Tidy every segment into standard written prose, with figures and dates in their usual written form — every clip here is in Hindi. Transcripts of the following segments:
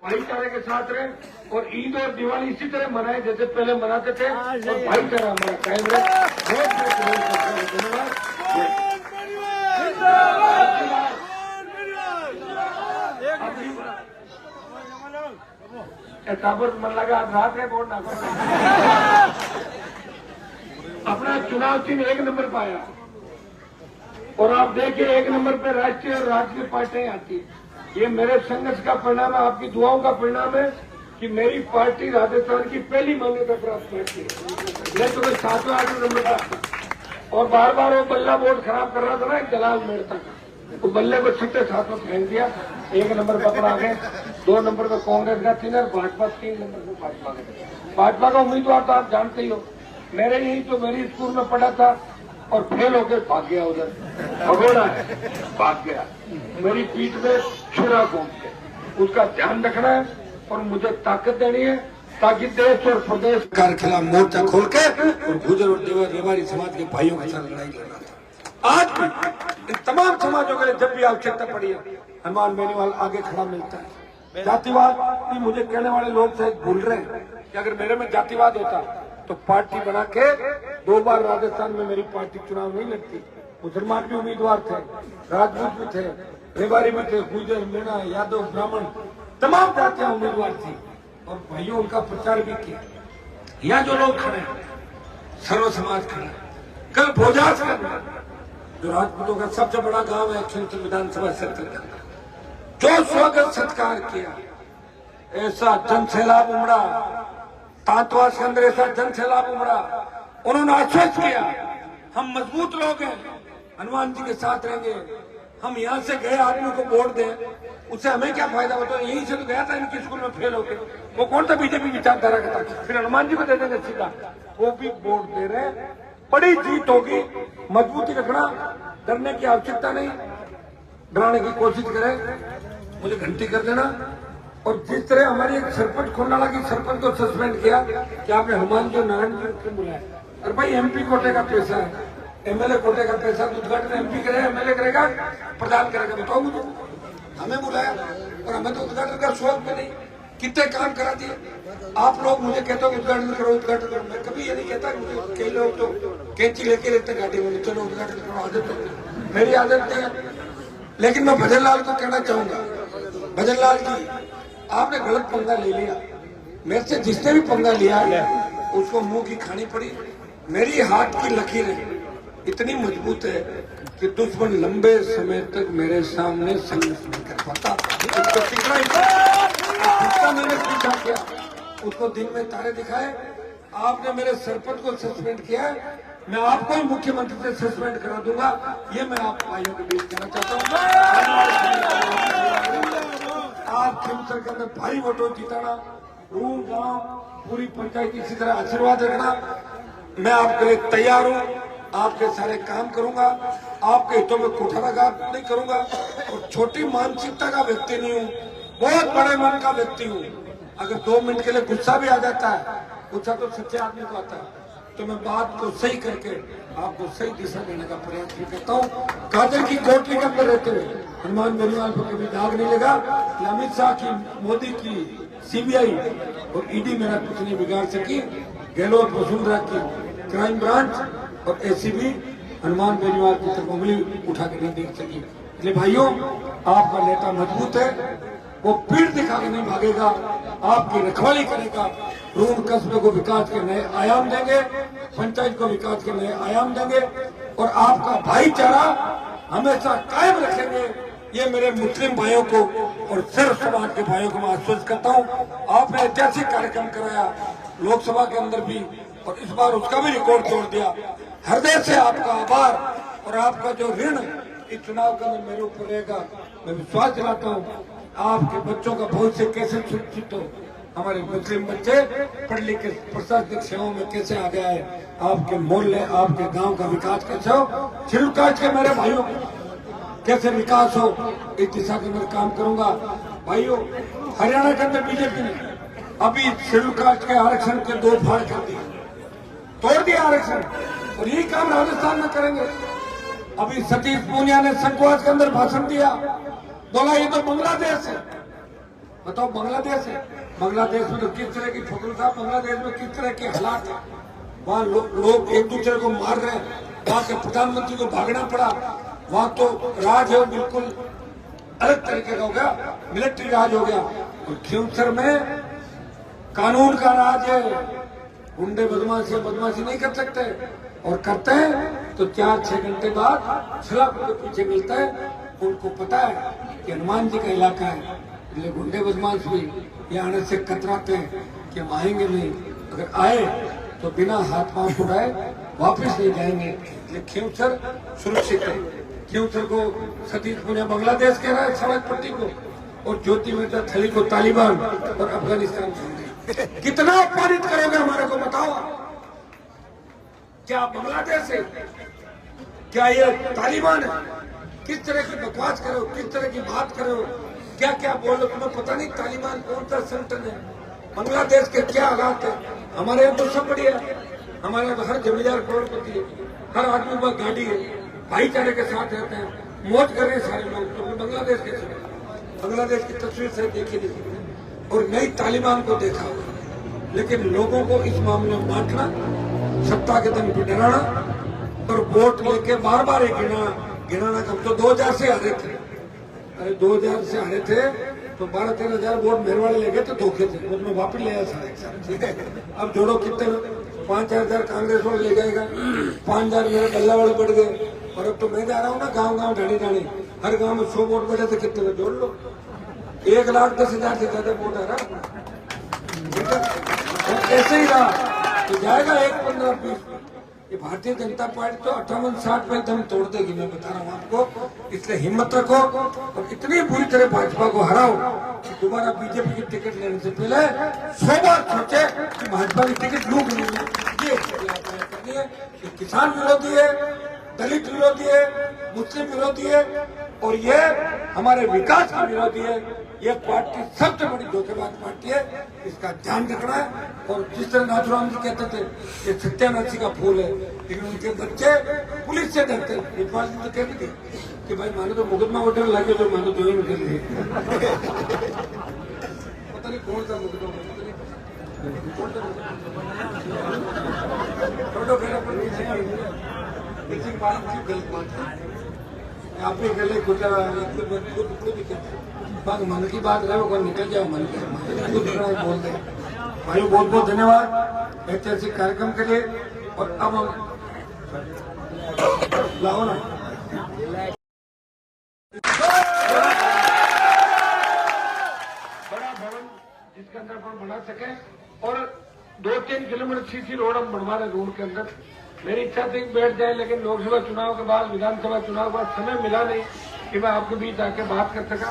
भाईचारे के साथ रहे और ईद और दिवाली इसी तरह मनाए जैसे पहले मनाते थे और भाईचारा हमारा कायम रहे। बहुत धन्यवाद। मन लगा रात है वोट ना अपना चुनाव चिन्ह 1 नंबर पाया और आप देखिए 1 नंबर पे राष्ट्रीय और राज्य की पार्टियां आती है। ये मेरे संघर्ष का परिणाम है, आपकी दुआओं का परिणाम है कि मेरी पार्टी राजस्थान की पहली मान्यता प्राप्त पार्टी है। ये तो मैं 7वें 8वें नंबर का और बार बार वो बल्ला वोट खराब कर रहा था ना एक दलाल मेड़ता का, तो बल्ले को 6 7 फेंक दिया। 1 नंबर पर आ गए, 2 नंबर पर कांग्रेस का 3 और भाजपा 3 नंबर पर भाजपा गए। भाजपा का उम्मीदवार तो आप जानते ही हो, मेरे यही तो मेरी स्कूल में पढ़ा था और फेल होकर भाग गया उधर भगोड़ा है, भाग गया। मेरी पीठ में छुरा घूम के उसका ध्यान रखना है और मुझे ताकत देनी है ताकि देश और प्रदेश के खिलाफ मोर्चा खोल के और गुजर और रेवाड़ी समाज के भाइयों के साथ लड़ाई लड़ना था। आज भी इन तमाम समाजों के लिए जब भी आवश्यकता पड़ी है हनुमान बेनीवाल आगे खड़ा मिलता है। जातिवाद भी मुझे कहने वाले लोग शायद भूल रहे हैं कि अगर मेरे में जातिवाद होता तो पार्टी बना के 2 बार राजस्थान में मेरी पार्टी चुनाव नहीं लड़ती। मुसलमान भी उम्मीदवार थे, राजपूत भी थे, रेवाड़ी भी थे, गुर्जर, मीणा, यादव, ब्राह्मण तमाम जातियां उम्मीदवार थी और भाइयों उनका प्रचार भी किया। यहाँ जो लोग खड़े हैं सर्व समाज खड़ा है। कल भोजास का जो राजपूतों का सबसे बड़ा गांव है खिलचर विधानसभा क्षेत्र का, जो स्वागत सत्कार किया, ऐसा जन सैलाब उमड़ा, तांतवास के अंदर ऐसा जन सैलाब उमड़ा। उन्होंने आश्वस्त किया हम मजबूत लोग हैं, हनुमान जी के साथ रहेंगे। हम यहाँ से गए आदमी को वोट दें उससे हमें क्या फायदा होता है, यहीं से तो गया था इनकी स्कूल में फेल होकर, वो कौन सा बीजेपी विचारधारा का था, फिर हनुमान जी को दे देंगे सीधा। वो भी वोट दे रहे, बड़ी जीत होगी। मजबूती रखना, डरने की आवश्यकता नहीं, डराने की कोशिश करें मुझे घंटी कर देना। और जिस तरह हमारी एक सरपंच खोलनाला की सरपंच को सस्पेंड किया कि आपने हनुमान जो नारायण को बुलाया, और भाई एमपी कोटे का पैसा है, एमएलए कोटे का पैसा, उद्घाटन एमपी करेगा, एमएलए करेगा, प्रधान करेगा, बताओ मुझे। हमें बुलाया और हमें तो उद्घाटन का शौक भी नहीं, कितने काम करा दिए। आप लोग मुझे कहते हो उद्घाटन करो, उद्घाटन करो, मैं कभी ये नहीं कहता। मुझे कई लोग तो कैंची लेके रहते गाड़ी में, चलो उद्घाटन करो, आदत है, मेरी आदत नहीं है। लेकिन मैं भजन लाल को कहना चाहूंगा, भजन लाल जी आपने गलत पंगा ले लिया। मेरे से जिसने भी पंगा लिया उसको मुंह की खानी पड़ी। मेरी हाथ की लकीरें इतनी मजबूत है कि दुश्मन लंबे समय तक मेरे सामने संघर्ष नहीं कर पाता। उसको जितना मैंने पूछा किया उसको दिन में तारे दिखाए। आपने मेरे सरपंच को सस्पेंड किया, मैं आपको ही मुख्यमंत्री से सस्पेंड करा दूंगा। ये मैं आप भाइयों के बीच कहना चाहता हूँ। आप खिमसर के अंदर भारी वोटों जिताना, रूम गांव पूरी पंचायत इसी तरह आशीर्वाद रखना। मैं आपके लिए तैयार हूँ, आपके सारे काम करूंगा, आपके हितों में कुठाराघात नहीं करूंगा और छोटी मानसिकता का व्यक्ति नहीं हूँ, बहुत बड़े मन का व्यक्ति हूँ। अगर 2 मिनट के लिए गुस्सा भी आ जाता है, गुस्सा तो सच्चे आदमी को आता है, तो मैं बात को सही करके आपको सही दिशा देने का प्रयास भी करता हूँ। काजल की कोटली के अंदर रहते हुए हनुमान बेनीवाल को कभी दाग नहीं लगा। अमित शाह की, मोदी की सीबीआई और ईडी मेरा कुछ नहीं बिगाड़ सकी। गहलोत वसुंधरा की क्राइम ब्रांच और एसीबी हनुमान बेनीवाल की तरफ उंगली उठा के नहीं देख सकी। इसलिए भाइयों, आपका नेता मजबूत है, वो पीठ दिखा के नहीं भागेगा, आपकी रखवाली करेगा। रूम कस्बे को विकास के नए आयाम देंगे, पंचायत को विकास के नए आयाम देंगे और आपका भाईचारा हमेशा कायम रखेंगे। ये मेरे मुस्लिम भाइयों को और सर्व समाज के भाइयों को मैं आश्वस्त करता हूँ। आपने ऐतिहासिक कार्यक्रम कराया लोकसभा के अंदर भी और इस बार उसका भी रिकॉर्ड तोड़ दिया। हृदय से आपका आभार और आपका जो ऋण इस चुनाव का मेरे ऊपर रहेगा। मैं विश्वास दिलाता हूँ आपके बच्चों का भविष्य कैसे सुरक्षित हो, हमारे मुस्लिम बच्चे पढ़ लिख के प्रशासनिक सेवाओं में कैसे आ गया है, आपके मोहल्ले आपके गांव का विकास कैसे हो, छिलकाज के मेरे भाइयों कैसे विकास हो, इस दिशा के अंदर काम करूंगा। भाइयों, हरियाणा के अंदर बीजेपी ने अभी शेड्यूल कास्ट के आरक्षण के 2 फाड़ कर दिए, तोड़ दिया आरक्षण, और यही काम राजस्थान में करेंगे। अभी सतीश पूनिया ने संघवास के अंदर भाषण दिया, बोला ये तो बांग्लादेश है। बताओ बांग्लादेश है, बांग्लादेश में तो किस तरह की ठोकर था, बांग्लादेश में किस तरह के हालात है, वहाँ लोग एक दूसरे को मार रहे हैं, वहाँ के प्रधानमंत्री को भागना पड़ा, वहाँ तो राज है बिल्कुल अलग तरीके का हो गया, मिलिट्री राज हो गया। और खियोसर में कानून का राज है, गुंडे बदमाशी नहीं कर सकते, और करते हैं तो 4-6 घंटे बाद सलाख के पीछे मिलता है। उनको पता है कि हनुमान जी का इलाका है, इसलिए गुंडे बदमाश भी यहाँ आने से कतराते हैं कि हम आएंगे नहीं, अगर आए तो बिना हाथ पांव उठाए वापिस नहीं जाएंगे। इसलिए खियोसर सुरक्षित है। खियोसर को सतीश पुनिया बांग्लादेश कह रहा है, समाज पट्टी को, और ज्योति मेहता थली को तालिबान और अफगानिस्तान समझे। कितना अपमानित करोगे हमारे को बताओ। क्या बांग्लादेश है, क्या ये तालिबान है? किस तरह की बकवास करो, किस तरह की बात करो, क्या क्या बोलो, तुम्हें पता नहीं तालिबान कौन सा संगठन है, बांग्लादेश के क्या हालात है। हमारे यहाँ तो सब बढ़िया, हमारे यहाँ तो हर जमींदार करोड़पति है, हर आदमी के पास गाड़ी है, भाईचारे के साथ रहते हैं, मौज कर रहे हैं सारे लोग। तो बांग्लादेश कैसे, बांग्लादेश की तस्वीर से देखी और नई तालिबान को देखा, लेकिन लोगों को इस मामले में बांटना, सत्ता के दम पे डराना और वोट लेके बार बार एक गिनाना। कब तो 2000 से हारे थे, अरे 2000 से हारे थे तो 12-13 हजार वोट मेरे वाले ले गए तो धोखे थे, उसमें वापिस ले आया सारे, ठीक है। अब जोड़ो कितने 5-4 हजार कांग्रेस वाले ले जाएगा, 5 हजार मेरे गल्ला वाले बढ़ गए, और अब तो मैं जा रहा हूँ ना गांव ढाणी, हर गांव में 100 वोट बढ़े थे, कितने जोड़ लो, 1,10,000 से ज्यादा वोट आ रहा, ठीक है। ऐसे ही रहा तो जाएगा 1-15-20। ये भारतीय जनता पार्टी तो 58-60 में दम तोड़ देगी, मैं बता रहा हूँ आपको। इसलिए हिम्मत रखो और इतनी बुरी तरह भाजपा को हराओ कि दोबारा बीजेपी की टिकट लेने से पहले 100 बार सोचे कि भाजपा की टिकट लूट लूंगी। ये करनी है। ये किसान विरोधी है, दलित विरोधी है, मुस्लिम विरोधी है, और ये हमारे विकास का विरोधी है। ये पार्टी सबसे बड़ी धोखेबाज पार्टी है, इसका ध्यान रखना है। और जिस तरह नाथुराम जी कहते थे ये सत्यानाशी का फूल है, लेकिन उनके बच्चे पुलिस से डरते हैं। इकबाल जी तो कहते थे कि भाई मानो तो मुकदमा वोटर लगे तो मानो तो ही निकल रही पता नहीं कौन सा मुकदमा, आप भी गले कुछ मन की बात रहे वो निकल जाओ, मन के बोल दे। भाइयों बहुत बहुत धन्यवाद ऐतिहासिक कार्यक्रम के लिए। और अब हम लाओ ना बड़ा भवन जिसके अंदर हम बना सके, और 2-3 किलोमीटर सीसी रोड हम बनवा रहे रोड के अंदर। मेरी इच्छा थी बैठ जाए, लेकिन लोकसभा चुनाव के बाद, विधानसभा चुनाव के बाद समय मिला नहीं कि मैं आपके बीच आके बात कर सका।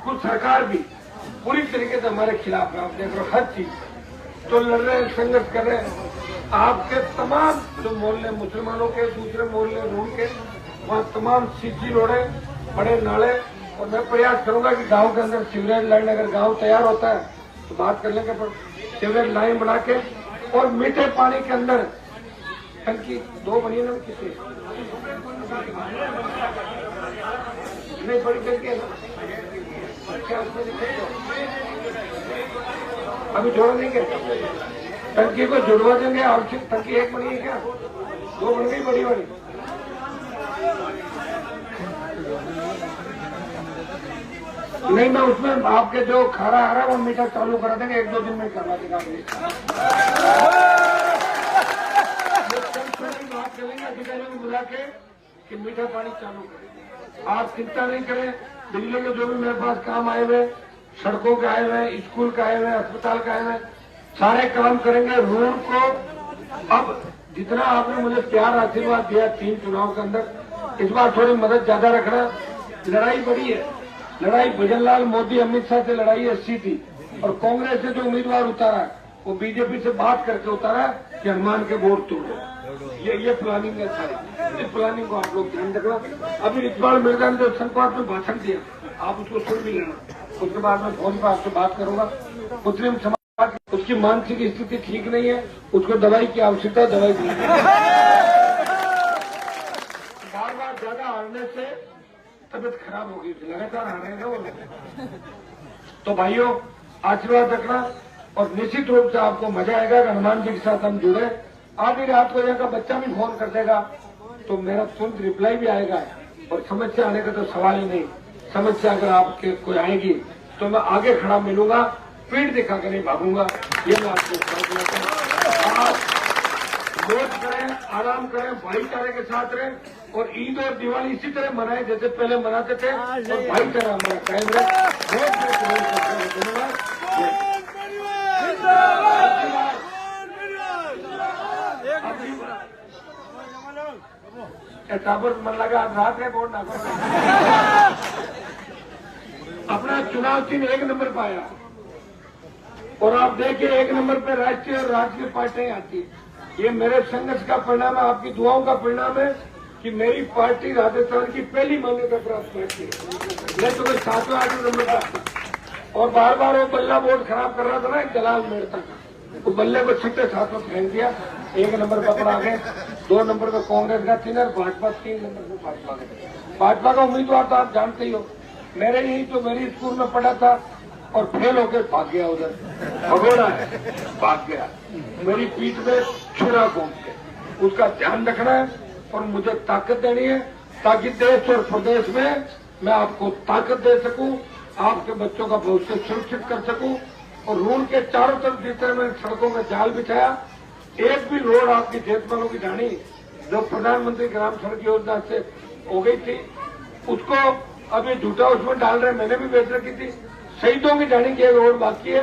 कुछ सरकार भी पूरी तरीके से हमारे खिलाफ है, आप देख रहे हो हर चीज तो लड़ रहे हैं, संघर्ष कर रहे हैं। आपके तमाम जो मोहल्ले मुसलमानों के, दूसरे मोहल्ले रोड के, वहाँ तमाम सीसी रोडे, बड़े नाले, और मैं प्रयास करूंगा कि गांव के अंदर सीवरेज लाइन, अगर गांव तैयार होता है तो बात कर लेंगे, पर सीवरेज लाइन बना के और मीठे पानी के अंदर टंकी 2 बनी ना, कितनी नहीं बड़ी टंकी है ना, अभी जोड़ देंगे, टंकी को जुड़वा देंगे। आवश्यक टंकी 1 बनी है क्या, 2 बन गई बड़ी बड़ी। नहीं, मैं उसमें आपके जो खारा आ रहा है वो मीटर चालू करा देंगे, 1-2 दिन में करवा देगा। बात करेंगे अधिकारियों को बुला के कि मीठा पानी चालू करें। आप चिंता नहीं करें, बिजली के जो भी मेरे पास काम आए हुए, सड़कों के आए हुए, स्कूल का आए हुए, अस्पताल का आए हुए, सारे काम करेंगे। रोड को अब जितना आपने मुझे प्यार आशीर्वाद दिया 3 चुनाव के अंदर, इस बार थोड़ी मदद ज्यादा रखना। लड़ाई बड़ी है, लड़ाई भजनलाल मोदी अमित शाह से लड़ाई अच्छी थी, और कांग्रेस से जो उम्मीदवार उतारा वो बीजेपी से बात करके उतारा कि हनुमान के वोट तोड़ो। ये प्लानिंग है सारी, इस प्लानिंग को आप लोग ध्यान रखना। अभी इकबाल मिर्जा ने जो संवाद में भाषण दिया, आप उसको सुन भी लेना, उसके बाद मैं फोन पर आपसे बात करूंगा। मुस्लिम समाज उसकी मानसिक स्थिति ठीक नहीं है, उसको दवाई की आवश्यकता, दवाई दी। बार बार ज्यादा हारने से तबियत खराब होगी, लगातार हारेगा वो। तो भाइयों आशीर्वाद रखना और निश्चित रूप से आपको मजा आएगा कि हनुमान जी के साथ हम जुड़े। आधी रात को यहाँ का बच्चा भी फोन कर देगा तो मेरा तुरंत रिप्लाई भी आएगा और समस्या आने का तो सवाल ही नहीं। समस्या अगर आपके कोई आएगी तो मैं आगे खड़ा मिलूंगा, पीठ दिखा कर नहीं भागूंगा। ये मैं आपको आप मौज करें, आराम करें, भाईचारे के साथ रहें और ईद और दिवाली इसी तरह मनाएं जैसे पहले मनाते थे और भाईचारा हमारा कायम रहे। बहुत धन्यवाद। टाबर मन लगा रात है वोट ना अपना चुनाव चिन्ह 1 नंबर पाया और आप देखिए 1 नंबर पे राष्ट्रीय और राज्य की पार्टियां आती है। ये मेरे संघर्ष का परिणाम है, आपकी दुआओं का परिणाम है कि मेरी पार्टी राजस्थान की पहली मान्यता प्राप्त पार्टी है। मैं तो 7वें 8वें नंबर का और बार बार वो बल्ला वोट खराब कर रहा था ना, एक दलाल मेड़ता का, वो बल्ले को 6 7 में फेंक दिया। 1 नंबर पर पड़ा गए, 2 नंबर पर कांग्रेस का 3 और भाजपा 3 नंबर पर भाजपा गए। भाजपा का उम्मीदवार तो आप जानते ही हो, मेरे यही तो मेरी स्कूल में पढ़ा था और फेल होकर भाग गया, उधर भगोड़ा है, भाग गया। मेरी पीठ में छुरा घूम के उसका ध्यान रखना है और मुझे ताकत देनी है ताकि देश और प्रदेश में मैं आपको ताकत दे सकूं, आपके बच्चों का भविष्य सुरक्षित कर सकूं। और रोड के चारों तरफ जिस तरह मैंने सड़कों में जाल बिछाया, एक भी रोड आपकी जेतमालों की जानी जो प्रधानमंत्री ग्राम सड़क योजना से हो गई थी उसको अब ये झूठा उसमें डाल रहे, मैंने भी बेच रखी थी। शहीदों की जानी की एक रोड बाकी है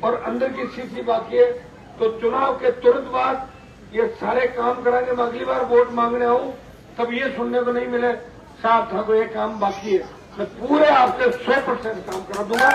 और अंदर की सीसी बाकी है। तो चुनाव के तुरंत बाद ये सारे काम कराएंगे। मैं अगली बार वोट मांगने आऊं तब ये सुनने को नहीं मिले साहब था को ये काम बाकी है। मैं पूरे आपसे 100% काम करा दूंगा।